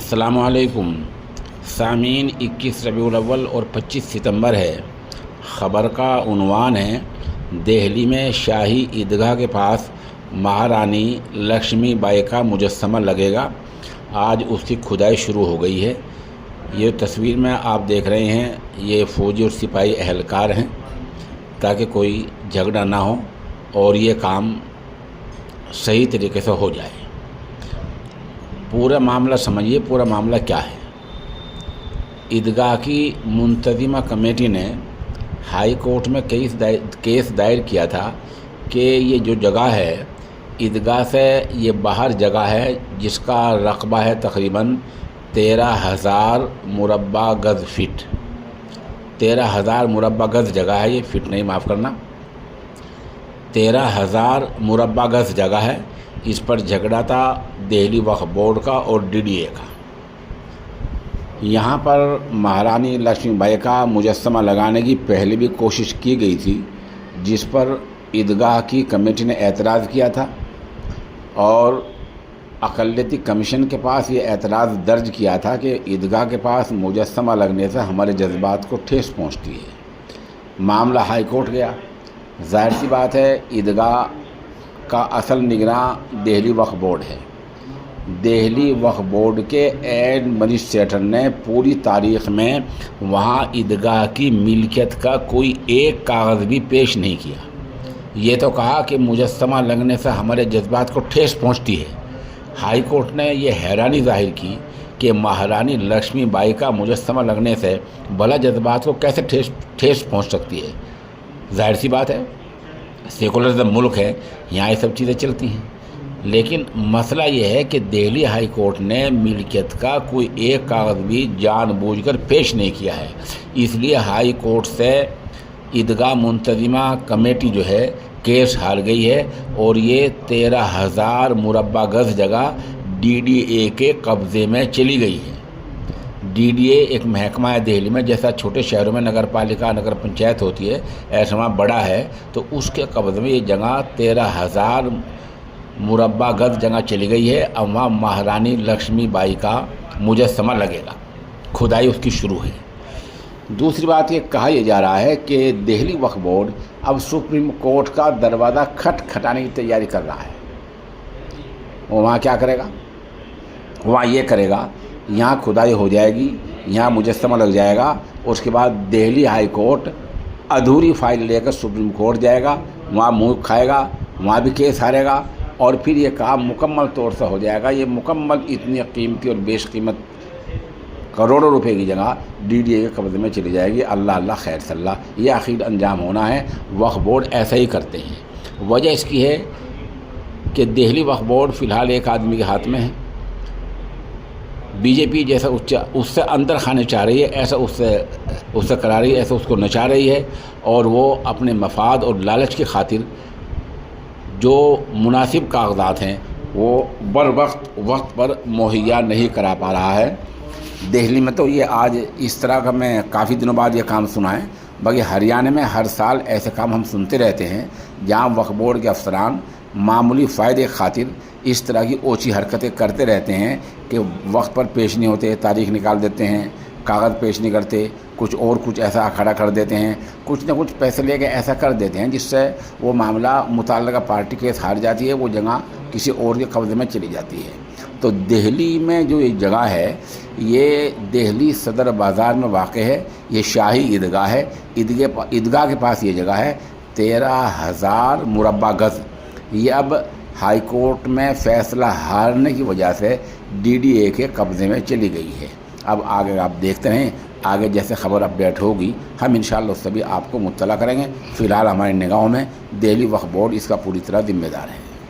अस्सलामुअलैकुम सामीन। 21 रबीउल अव्वल और 25 सितंबर है। ख़बर का उन्वान है, दिल्ली में शाही ईदगाह के पास महारानी लक्ष्मी बाई का मुजस्समा लगेगा। आज उसकी खुदाई शुरू हो गई है। ये तस्वीर में आप देख रहे हैं, ये फ़ौजी और सिपाही अहलकार हैं ताकि कोई झगड़ा ना हो और ये काम सही तरीके से हो जाए। पूरा मामला समझिए, पूरा मामला क्या है। ईदगाह की मुंतज़िमा कमेटी ने हाई कोर्ट में केस दायर किया था कि ये जो जगह है ईदगाह से ये बाहर जगह है जिसका रकबा है तकरीबन 13,000 मुरब्बा गज़ फ़ीट। 13,000 मुरब्बा गज़ जगह है, ये फ़ीट नहीं, माफ़ करना, 13,000 मुरब्बा गज़ जगह है। इस पर झगड़ा था दिल्ली वक्फ बोर्ड का और डीडीए का। यहाँ पर महारानी लक्ष्मीबाई का मुजस्समा लगाने की पहले भी कोशिश की गई थी, जिस पर ईदगाह की कमेटी ने एतराज़ किया था और अक़लियती कमीशन के पास ये एतराज़ दर्ज किया था कि ईदगाह के पास मुजस्समा लगने से हमारे जज्बात को ठेस पहुँचती है। मामला हाई कोर्ट गया। ज़ाहिर सी बात है, ईदगाह का असल निगरान दिल्ली वक्फ बोर्ड है। दिल्ली वक्फ बोर्ड के एडमिनिस्ट्रेटर ने पूरी तारीख़ में वहाँ ईदगाह की मिल्कियत का कोई एक कागज़ भी पेश नहीं किया। ये तो कहा कि मुजस्समा लगने से हमारे जज्बात को ठेस पहुँचती है। हाई कोर्ट ने ये हैरानी ज़ाहिर की कि महारानी लक्ष्मीबाई का मुजस्समा लगने से भला जज्बात को कैसे ठेस पहुँच सकती है। ज़ाहिर सी बात है, सेकुलरिज्म मुल्क है, यहाँ ये सब चीज़ें चलती हैं। लेकिन मसला ये है कि दिल्ली हाई कोर्ट ने मिल्कियत का कोई एक कागज़ भी जानबूझकर पेश नहीं किया है। इसलिए हाई कोर्ट से ईदगाह मुंतज़िमा कमेटी जो है केस हार गई है और ये 13,000 मुरब्बा गज़ जगह डीडीए के कब्ज़े में चली गई है। डीडीए एक महकमा है दिल्ली में, जैसा छोटे शहरों में नगर पालिका नगर पंचायत होती है, ऐसा वहाँ बड़ा है, तो उसके कब्ज़े में ये जगह 13,000 मुरब्बा गज़ जगह चली गई है। अब वहाँ महारानी लक्ष्मीबाई का मुजस्समा लगेगा, खुदाई उसकी शुरू है। दूसरी बात ये कहा यह जा रहा है कि दिल्ली वक्फ बोर्ड अब सुप्रीम कोर्ट का दरवाज़ा खटखटाने की तैयारी कर रहा है। वो वहाँ क्या करेगा? वहाँ ये करेगा, यहाँ खुदाई हो जाएगी, यहाँ मुजस्समा लग जाएगा, उसके बाद दिल्ली हाई कोर्ट अधूरी फाइल लेकर सुप्रीम कोर्ट जाएगा, वहाँ मुँह खाएगा, वहाँ भी केस हारेगा और फिर ये काम मुकम्मल तौर से हो जाएगा। ये मुकम्मल इतनी कीमती और बेशकीमत करोड़ों रुपए की जगह डीडीए के कब्ज़े में चली जाएगी। अल्लाह अल्लाह खैर सल्लाह, ये आखिर अंजाम होना है। वक्फ बोर्ड ऐसा ही करते हैं। वजह इसकी है कि दिल्ली वक्फ बोर्ड फ़िलहाल एक आदमी के हाथ में है। बीजेपी जैसा उससे अंदर खाने चाह रही है, ऐसा उससे करा रही है, ऐसा उसको नचा रही है और वो अपने मफाद और लालच की खातिर जो मुनासिब कागजात हैं वो वक्त पर मुहैया नहीं करा पा रहा है। दिल्ली में तो ये आज इस तरह का मैं काफ़ी दिनों बाद ये काम सुना है। बाकी हरियाणा में हर साल ऐसे काम हम सुनते रहते हैं जहाँ वक्फ बोर्ड के अफसरान मामूली फ़ायदे खातिर इस तरह की ओछी हरकतें करते रहते हैं कि वक्त पर पेश नहीं होते, तारीख निकाल देते हैं, कागज़ पेश नहीं करते, कुछ ऐसा खड़ा कर देते हैं, कुछ न कुछ पैसे लेके ऐसा कर देते हैं जिससे वो मामला मुताल्लिक़ा पार्टी केस हार जाती है, वो जगह किसी और के कब्ज़े में चली जाती है। तो दिल्ली में जो ये जगह है ये दिल्ली सदर बाज़ार में वाक़ है। ये शाही ईदगाह है। ईदगाह के पास ये जगह है 13,000 मुरब्बा गज़। ये अब हाई कोर्ट में फ़ैसला हारने की वजह से डीडीए के कब्ज़े में चली गई है। अब आगे आप देखते रहें, आगे जैसे ख़बर अपडेट होगी हम इंशाअल्लाह उससे भी आपको मुत्तला करेंगे। फ़िलहाल हमारी निगाहों में दिल्ली वक्फ बोर्ड इसका पूरी तरह ज़िम्मेदार है।